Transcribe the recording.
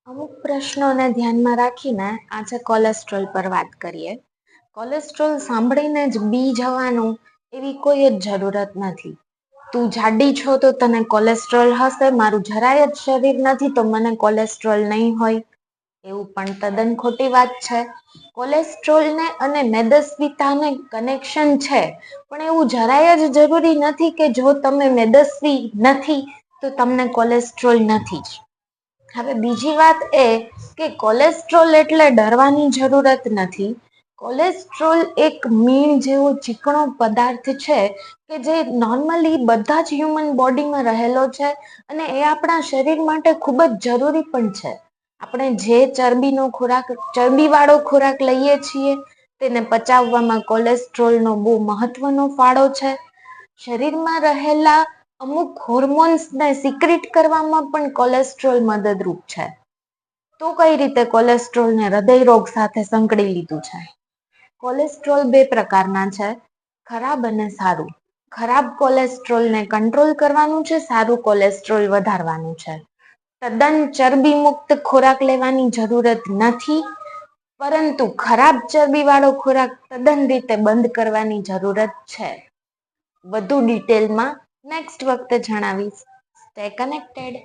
અમુક પ્રશ્નોને ધ્યાનમાં રાખીને આજે કોલેસ્ટ્રોલ પર વાત કરીએ. કોલેસ્ટ્રોલ સાંભળીને જ બી જવાનું એવી કોઈ જ જરૂરત નથી. તું જાડી છો તો તને કોલેસ્ટ્રોલ હશે, મારું જરાય જ શરીર નથી તો મને કોલેસ્ટ્રોલ નહીં હોય, એવું પણ તદ્દન ખોટી વાત છે. કોલેસ્ટ્રોલને અને મેદસ્વીતાને કનેક્શન છે, પણ એવું જરાય જ જરૂરી નથી કે જો તમે મેદસ્વી નથી તો તમને કોલેસ્ટ્રોલ નથી જ. હવે બીજી વાત એ કે કોલેસ્ટ્રોલ એટલે ડરવાની જરૂરત નથી. કોલેસ્ટ્રોલ એક મીણ જેવો ચીકણો પદાર્થ છે કે જે નોર્મલી બધા જ હ્યુમન બોડીમાં રહેલો છે અને એ આપણા શરીર માટે ખૂબ જ જરૂરી પણ છે. આપણે જે ચરબી વાળો ખોરાક લઈએ છીએ તેને પચાવવામાં કોલેસ્ટ્રોલનો બહુ મહત્વનો ફાળો છે. શરીરમાં રહેલા અમુક હોર્મોન્સને સિક્રિટ કરવામાં પણ કોલેસ્ટ્રોલ મદદરૂપ છે. તો કઈ રીતે કોલેસ્ટ્રોલને હૃદય રોગ સાથે સંકળી લીધું છે? કોલેસ્ટ્રોલ બે પ્રકારના છે, ખરાબ અને સારું. ખરાબ કોલેસ્ટ્રોલને કંટ્રોલ કરવાનું છે, સારું કોલેસ્ટ્રોલ વધારવાનું છે. તદ્દન ચરબી મુક્ત ખોરાક લેવાની જરૂરત નથી, પરંતુ ખરાબ ચરબી વાળો ખોરાક તદ્દન રીતે બંધ કરવાની જરૂરત છે. વધુ ડિટેલમાં નેક્સ્ટ વખતે જણાવીશ. Stay connected.